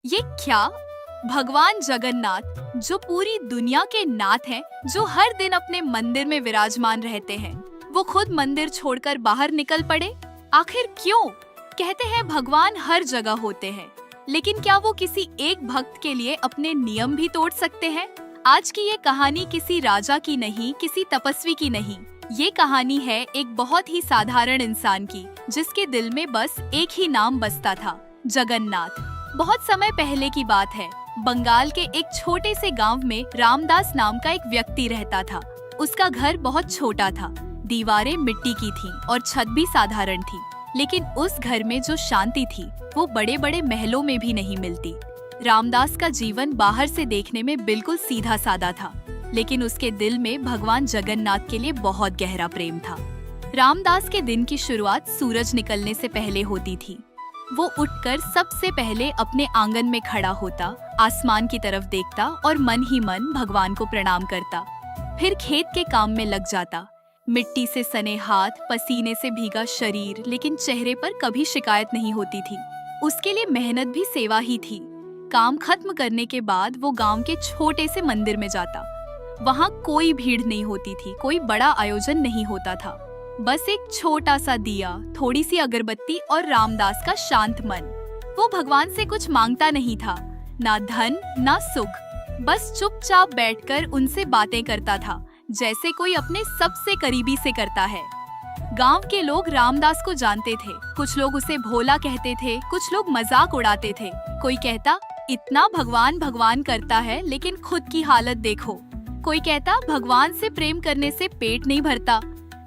ये क्या? भगवान जगन्नाथ जो पूरी दुनिया के नाथ हैं, जो हर दिन अपने मंदिर में विराजमान रहते हैं, वो खुद मंदिर छोड़कर बाहर निकल पड़े। आखिर क्यों? कहते हैं भगवान हर जगह होते हैं, लेकिन क्या वो किसी एक भक्त के लिए अपने नियम भी तोड़ सकते हैं? आज की ये कहानी किसी राजा की नहीं, किसी तपस्वी की नहीं। ये कहानी है एक बहुत ही साधारण इंसान की, जिसके दिल में बस एक ही नाम बसता था, जगन्नाथ। बहुत समय पहले की बात है। बंगाल के एक छोटे से गांव में रामदास नाम का एक व्यक्ति रहता था। उसका घर बहुत छोटा था, दीवारें मिट्टी की थीं और छत भी साधारण थी। लेकिन उस घर में जो शांति थी, वो बड़े बड़े महलों में भी नहीं मिलती। रामदास का जीवन बाहर से देखने में बिल्कुल सीधा सादा था, लेकिन उसके दिल में भगवान जगन्नाथ के लिए बहुत गहरा प्रेम था। रामदास के दिन की शुरुआत सूरज निकलने से पहले होती थी। वो उठकर सबसे पहले अपने आंगन में खड़ा होता, आसमान की तरफ देखता और मन ही मन भगवान को प्रणाम करता। फिर खेत के काम में लग जाता। मिट्टी से सने हाथ, पसीने से भीगा शरीर, लेकिन चेहरे पर कभी शिकायत नहीं होती थी। उसके लिए मेहनत भी सेवा ही थी। काम खत्म करने के बाद वो गांव के छोटे से मंदिर में जाता। वहाँ कोई भीड़ नहीं होती थी, कोई बड़ा आयोजन नहीं होता था। बस एक छोटा सा दिया, थोड़ी सी अगरबत्ती और रामदास का शांत मन। वो भगवान से कुछ मांगता नहीं था, ना धन ना सुख। बस चुपचाप बैठकर उनसे बातें करता था, जैसे कोई अपने सबसे करीबी से करता है। गांव के लोग रामदास को जानते थे। कुछ लोग उसे भोला कहते थे, कुछ लोग मजाक उड़ाते थे। कोई कहता, इतना भगवान भगवान करता है, लेकिन खुद की हालत देखो। कोई कहता, भगवान से प्रेम करने से पेट नहीं भरता।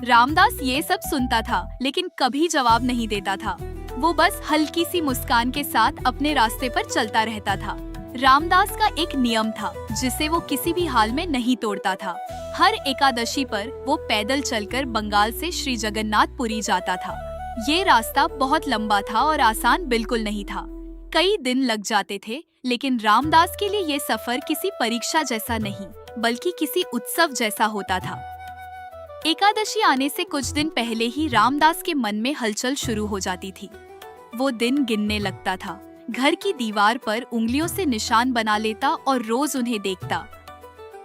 रामदास ये सब सुनता था, लेकिन कभी जवाब नहीं देता था। वो बस हल्की सी मुस्कान के साथ अपने रास्ते पर चलता रहता था। रामदास का एक नियम था, जिसे वो किसी भी हाल में नहीं तोड़ता था। हर एकादशी पर वो पैदल चलकर बंगाल से श्री जगन्नाथपुरी जाता था। ये रास्ता बहुत लंबा था और आसान बिल्कुल नहीं था। कई दिन लग जाते थे, लेकिन रामदास के लिए ये सफर किसी परीक्षा जैसा नहीं, बल्कि किसी उत्सव जैसा होता था। एकादशी आने से कुछ दिन पहले ही रामदास के मन में हलचल शुरू हो जाती थी। वो दिन गिनने लगता था, घर की दीवार पर उंगलियों से निशान बना लेता और रोज उन्हें देखता।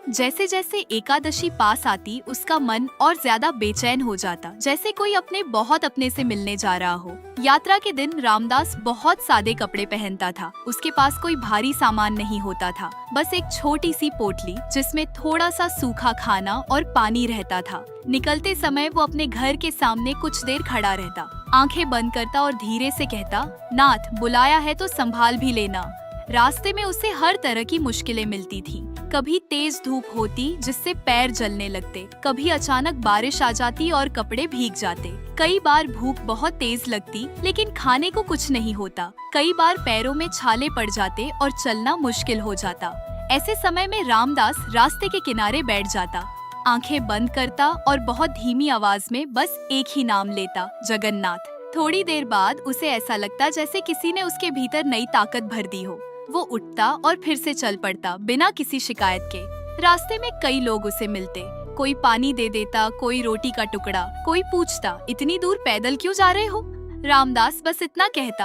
जैसे जैसे एकादशी पास आती, उसका मन और ज्यादा बेचैन हो जाता, जैसे कोई अपने बहुत अपने से मिलने जा रहा हो। यात्रा के दिन रामदास बहुत सादे कपड़े पहनता था। उसके पास कोई भारी सामान नहीं होता था, बस एक छोटी सी पोटली, जिसमें थोड़ा सा सूखा खाना और पानी रहता था। निकलते समय वो अपने घर के सामने कुछ देर खड़ा रहता, आंखें बंद करता और धीरे से कहता, नाथ बुलाया है तो संभाल भी लेना। रास्ते में उसे हर तरह की मुश्किलें मिलती थी। कभी तेज धूप होती, जिससे पैर जलने लगते। कभी अचानक बारिश आ जाती और कपड़े भीग जाते। कई बार भूख बहुत तेज लगती, लेकिन खाने को कुछ नहीं होता। कई बार पैरों में छाले पड़ जाते और चलना मुश्किल हो जाता। ऐसे समय में रामदास रास्ते के किनारे बैठ जाता, आंखें बंद करता और बहुत धीमी आवाज में बस एक ही नाम लेता, जगन्नाथ। थोड़ी देर बाद उसे ऐसा लगता जैसे किसी ने उसके भीतर नई ताकत भर दी हो। वो उठता और फिर से चल पड़ता, बिना किसी शिकायत के। रास्ते में कई लोग उसे मिलते, कोई पानी दे देता, कोई रोटी का टुकड़ा, कोई पूछता, इतनी दूर पैदल क्यों जा रहे हो? रामदास बस इतना कहता,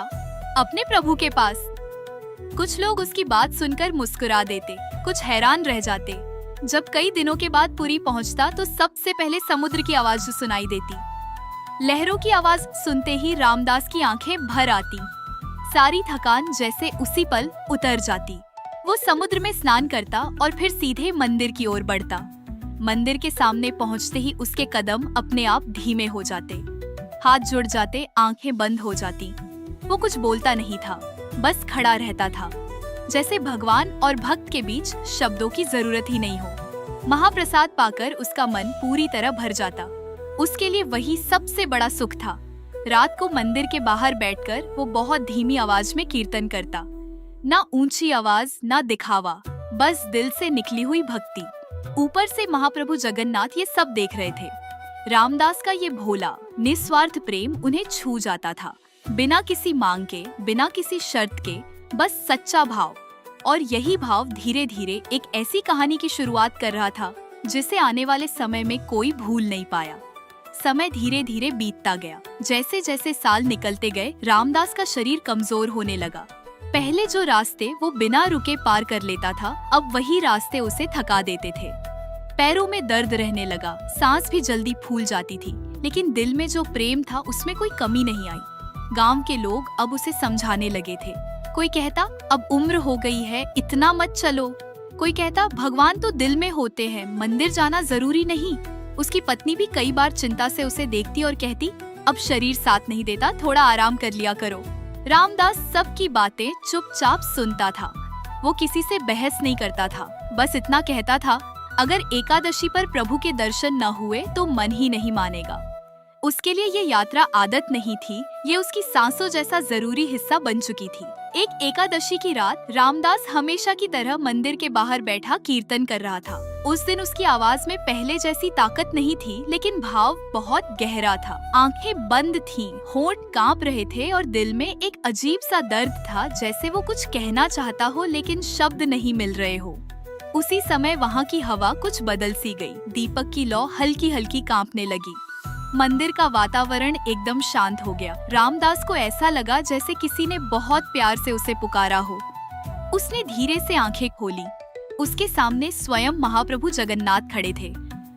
अपने प्रभु के पास। कुछ लोग उसकी बात सुनकर मुस्कुरा देते, कुछ हैरान रह जाते। जब कई दिनों के बाद पुरी पहुंचता, तो सबसे पहले समुद्र की आवाज सुनाई देती। लहरों की आवाज सुनते ही रामदास की आंखें भर आती। सारी थकान जैसे उसी पल उतर जाती। वो समुद्र में स्नान करता और फिर सीधे मंदिर की ओर बढ़ता। मंदिर के सामने पहुंचते ही उसके कदम अपने आप धीमे हो जाते, हाथ जुड़ जाते, आंखें बंद हो जाती। वो कुछ बोलता नहीं था, बस खड़ा रहता था, जैसे भगवान और भक्त के बीच शब्दों की जरूरत ही नहीं हो। महाप्रसाद पाकर उसका मन पूरी तरह भर जाता। उसके लिए वही सबसे बड़ा सुख था। रात को मंदिर के बाहर बैठकर वो बहुत धीमी आवाज में कीर्तन करता। ना ऊंची आवाज, ना दिखावा, बस दिल से निकली हुई भक्ति। ऊपर से महाप्रभु जगन्नाथ ये सब देख रहे थे। रामदास का ये भोला, निस्वार्थ प्रेम उन्हें छू जाता था, बिना किसी मांग के, बिना किसी शर्त के, बस सच्चा भाव। और यही भाव धीरे धीरे एक ऐसी कहानी की शुरुआत कर रहा था, जिसे आने वाले समय में कोई भूल नहीं पाया। समय धीरे धीरे बीतता गया। जैसे जैसे साल निकलते गए, रामदास का शरीर कमजोर होने लगा। पहले जो रास्ते वो बिना रुके पार कर लेता था, अब वही रास्ते उसे थका देते थे। पैरों में दर्द रहने लगा, सांस भी जल्दी फूल जाती थी, लेकिन दिल में जो प्रेम था उसमें कोई कमी नहीं आई। गांव के लोग अब उसे समझाने लगे थे। कोई कहता अब उम्र हो गई है, इतना मत चलो। कोई कहता भगवान तो दिल में होते हैं, मंदिर जाना जरूरी नहीं। उसकी पत्नी भी कई बार चिंता से उसे देखती और कहती अब शरीर साथ नहीं देता, थोड़ा आराम कर लिया करो। रामदास सबकी बातें चुपचाप सुनता था। वो किसी से बहस नहीं करता था, बस इतना कहता था अगर एकादशी पर प्रभु के दर्शन न हुए तो मन ही नहीं मानेगा। उसके लिए ये यात्रा आदत नहीं थी, ये उसकी सांसों जैसा जरूरी हिस्सा बन चुकी थी। एक एकादशी की रात रामदास हमेशा की तरह मंदिर के बाहर बैठा कीर्तन कर रहा था। उस दिन उसकी आवाज में पहले जैसी ताकत नहीं थी, लेकिन भाव बहुत गहरा था। आंखें बंद थीं, होंठ कांप रहे थे और दिल में एक अजीब सा दर्द था, जैसे वो कुछ कहना चाहता हो लेकिन शब्द नहीं मिल रहे हो। उसी समय वहाँ की हवा कुछ बदल सी गई। दीपक की लौ हल्की हल्की कांपने लगी। मंदिर का वातावरण एकदम शांत हो गया। रामदास को ऐसा लगा जैसे किसी ने बहुत प्यार से उसे पुकारा हो। उसने धीरे से आंखें खोली। उसके सामने स्वयं महाप्रभु जगन्नाथ खड़े थे।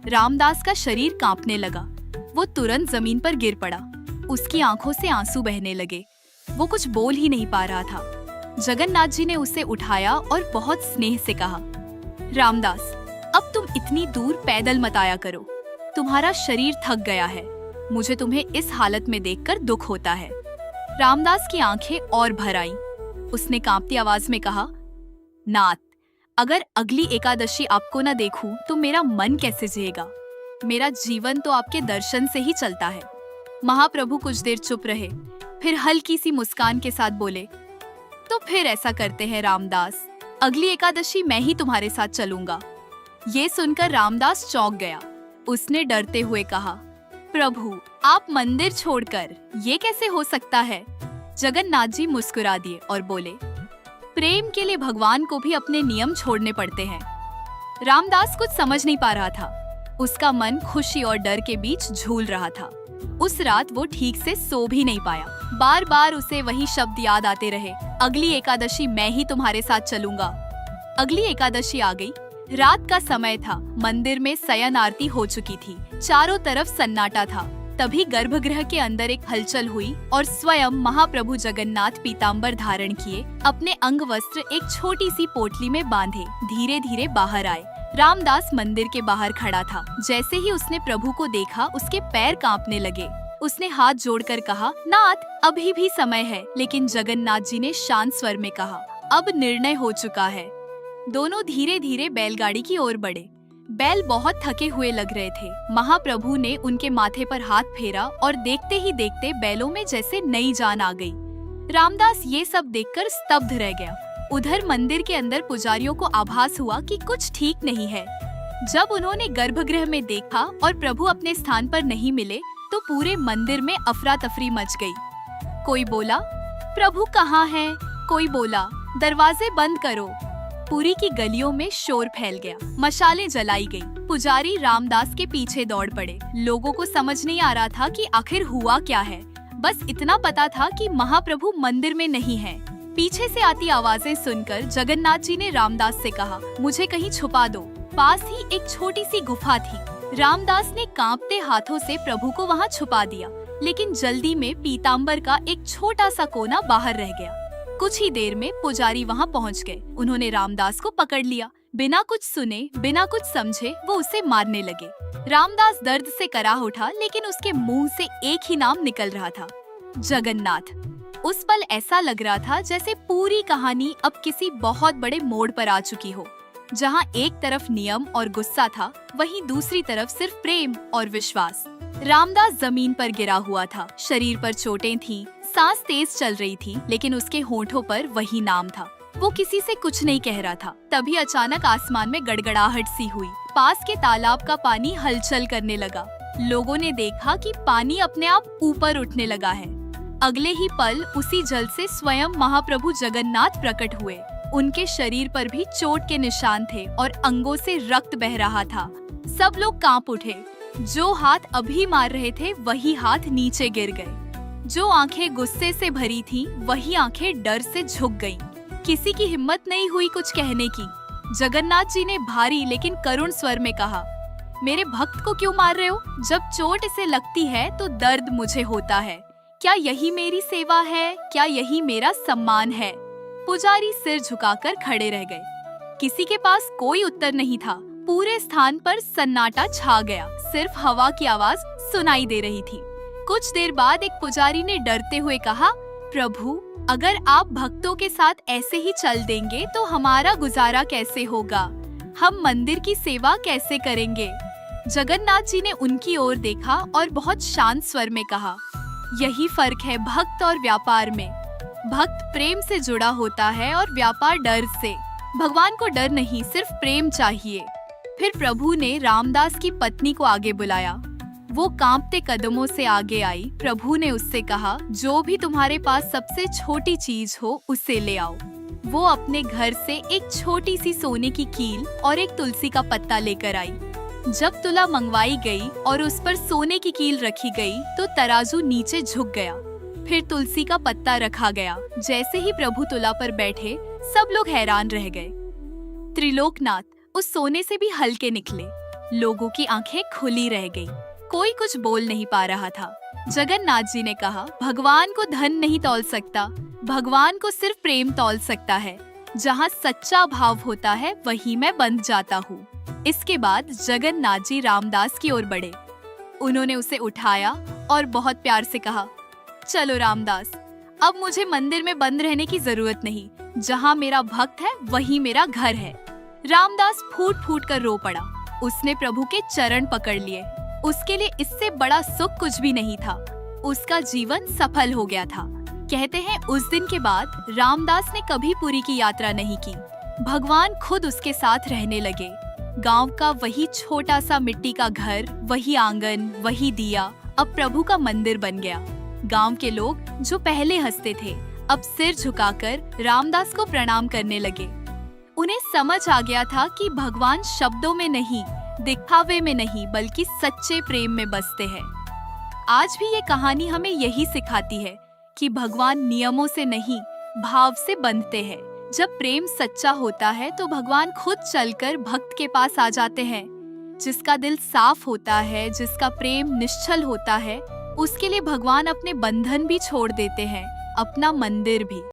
रामदास का शरीर कांपने लगा। वो तुरंत जमीन पर गिर पड़ा। उसकी आंखों से आंसू बहने लगे। वो कुछ बोल ही नहीं पा रहा था। जगन्नाथ जी ने उसे उठाया और बहुत स्नेह से कहा, रामदास, अब तुम इतनी दूर पैदल मत आया करो। तुम्हारा शरीर थक गया है। मुझे तुम्हें इस हालत में देखकर दुख होता है। रामदास की आंखें और भर आईं। उसने कांपती आवाज में कहा, नाथ, अगर अगली एकादशी आपको न देखूं तो मेरा मन कैसे जिएगा? मेरा जीवन तो आपके दर्शन से ही चलता है। महाप्रभु कुछ देर चुप रहे, फिर हल्की सी मुस्कान के साथ बोले, तो फिर ऐसा करते हैं रामदास, अगली एकादशी मैं ही तुम्हारे साथ चलूंगा। ये सुनकर रामदास चौंक गया। उसने डरते हुए कहा, प्रभु, आप मंदिर छोड़कर, ये कैसे हो सकता है? जगन्नाथ जी मुस्कुरा दिए और बोले, प्रेम के लिए भगवान को भी अपने नियम छोड़ने पड़ते हैं। रामदास कुछ समझ नहीं पा रहा था। उसका मन खुशी और डर के बीच झूल रहा था। उस रात वो ठीक से सो भी नहीं पाया। बार बार उसे वही शब्द याद आते रहे, अगली एकादशी मैं ही तुम्हारे साथ चलूंगा। अगली एकादशी आ गई। रात का समय था। मंदिर में शयन आरती हो चुकी थी। चारों तरफ सन्नाटा था। तभी गर्भगृह के अंदर एक हलचल हुई और स्वयं महाप्रभु जगन्नाथ पीताम्बर धारण किए, अपने अंग वस्त्र एक छोटी सी पोटली में बांधे धीरे धीरे बाहर आए। रामदास मंदिर के बाहर खड़ा था। जैसे ही उसने प्रभु को देखा, उसके पैर कांपने लगे। उसने हाथ जोड़कर कहा, नाथ, अभी भी समय है। लेकिन जगन्नाथ जी ने शांत स्वर में कहा, अब निर्णय हो चुका है। दोनों धीरे धीरे बैलगाड़ी की ओर बढ़े। बैल बहुत थके हुए लग रहे थे। महाप्रभु ने उनके माथे पर हाथ फेरा और देखते ही देखते बैलों में जैसे नई जान आ गई। रामदास ये सब देखकर स्तब्ध रह गया। उधर मंदिर के अंदर पुजारियों को आभास हुआ कि कुछ ठीक नहीं है। जब उन्होंने गर्भगृह में देखा और प्रभु अपने स्थान पर नहीं मिले तो पूरे मंदिर में अफरा तफरी मच गई। कोई बोला, प्रभु कहाँ हैं? कोई बोला, दरवाजे बंद करो। पुरी की गलियों में शोर फैल गया। मशालें जलाई गई। पुजारी रामदास के पीछे दौड़ पड़े। लोगों को समझ नहीं आ रहा था कि आखिर हुआ क्या है। बस इतना पता था कि महाप्रभु मंदिर में नहीं है। पीछे से आती आवाजें सुनकर जगन्नाथ जी ने रामदास से कहा, मुझे कहीं छुपा दो। पास ही एक छोटी सी गुफा थी। रामदास ने कांपते हाथों से प्रभु को वहाँ छुपा दिया, लेकिन जल्दी में पीताम्बर का एक छोटा सा कोना बाहर रह गया। कुछ ही देर में पुजारी वहाँ पहुँच गए। उन्होंने रामदास को पकड़ लिया। बिना कुछ सुने, बिना कुछ समझे वो उसे मारने लगे। रामदास दर्द से कराह उठा, लेकिन उसके मुंह से एक ही नाम निकल रहा था, जगन्नाथ। उस पल ऐसा लग रहा था जैसे पूरी कहानी अब किसी बहुत बड़े मोड़ पर आ चुकी हो। जहाँ एक तरफ नियम और गुस्सा था, वहीं दूसरी तरफ सिर्फ प्रेम और विश्वास। रामदास जमीन पर गिरा हुआ था। शरीर पर चोटें थीं, सांस तेज चल रही थी, लेकिन उसके होठों पर वही नाम था। वो किसी से कुछ नहीं कह रहा था। तभी अचानक आसमान में गड़गड़ाहट सी हुई। पास के तालाब का पानी हलचल करने लगा। लोगों ने देखा कि पानी अपने आप ऊपर उठने लगा है। अगले ही पल उसी जल से स्वयं महाप्रभु जगन्नाथ प्रकट हुए। उनके शरीर पर भी चोट के निशान थे और अंगों से रक्त बह रहा था। सब लोग कांप उठे। जो हाथ अभी मार रहे थे, वही हाथ नीचे गिर गए। जो आंखें गुस्से से भरी थीं, वही आंखें डर से झुक गईं। किसी की हिम्मत नहीं हुई कुछ कहने की। जगन्नाथ जी ने भारी लेकिन करुण स्वर में कहा, मेरे भक्त को क्यों मार रहे हो? जब चोट इसे लगती है तो दर्द मुझे होता है। क्या यही मेरी सेवा है? क्या यही मेरा सम्मान है? पुजारी सिर झुकाकर खड़े रह गए। किसी के पास कोई उत्तर नहीं था। पूरे स्थान पर सन्नाटा छा गया। सिर्फ हवा की आवाज सुनाई दे रही थी। कुछ देर बाद एक पुजारी ने डरते हुए कहा, प्रभु, अगर आप भक्तों के साथ ऐसे ही चल देंगे तो हमारा गुजारा कैसे होगा? हम मंदिर की सेवा कैसे करेंगे? जगन्नाथ जी ने उनकी ओर देखा और बहुत शांत स्वर में कहा, यही फर्क है भक्त और व्यापार में। भक्त प्रेम से जुड़ा होता है और व्यापार डर से। भगवान को डर नहीं, सिर्फ प्रेम चाहिए। फिर प्रभु ने रामदास की पत्नी को आगे बुलाया। वो कांपते कदमों से आगे आई। प्रभु ने उससे कहा, जो भी तुम्हारे पास सबसे छोटी चीज हो उसे ले आओ। वो अपने घर से एक छोटी सी सोने की कील और एक तुलसी का पत्ता लेकर आई। जब तुला मंगवाई गई और उस पर सोने की कील रखी गई तो तराजू नीचे झुक गया। फिर तुलसी का पत्ता रखा गया। जैसे ही प्रभु तुला पर बैठे, सब लोग हैरान रह गए। त्रिलोकनाथ उस सोने से भी हल्के निकले। लोगों की आंखें खुली रह गई। कोई कुछ बोल नहीं पा रहा था। जगन्नाथ जी ने कहा, भगवान को धन नहीं तौल सकता, भगवान को सिर्फ प्रेम तौल सकता है। जहाँ सच्चा भाव होता है वहीं मैं बंध जाता हूँ। इसके बाद जगन्नाथ जी रामदास की ओर बढ़े। उन्होंने उसे उठाया और बहुत प्यार से कहा, चलो रामदास, अब मुझे मंदिर में बंद रहने की जरूरत नहीं। जहाँ मेरा भक्त है वहीं मेरा घर है। रामदास फूट फूट कर रो पड़ा। उसने प्रभु के चरण पकड़ लिए। उसके लिए इससे बड़ा सुख कुछ भी नहीं था। उसका जीवन सफल हो गया था। कहते हैं उस दिन के बाद रामदास ने कभी पुरी की यात्रा नहीं की। भगवान खुद उसके साथ रहने लगे। गांव का वही छोटा सा मिट्टी का घर, वही आंगन, वही दिया अब प्रभु का मंदिर बन गया। गांव के लोग जो पहले हंसते थे, अब सिर झुकाकर रामदास को प्रणाम करने लगे। उन्हें समझ आ गया था कि भगवान शब्दों में नहीं, दिखावे में नहीं, बल्कि सच्चे प्रेम में बसते हैं। आज भी ये कहानी हमें यही सिखाती है कि भगवान नियमों से नहीं, भाव से बंधते हैं। जब प्रेम सच्चा होता है तो भगवान खुद चलकर भक्त के पास आ जाते हैं। जिसका दिल साफ होता है, जिसका प्रेम निश्चल होता है, उसके लिए भगवान अपने बंधन भी छोड़ देते हैं, अपना मंदिर भी।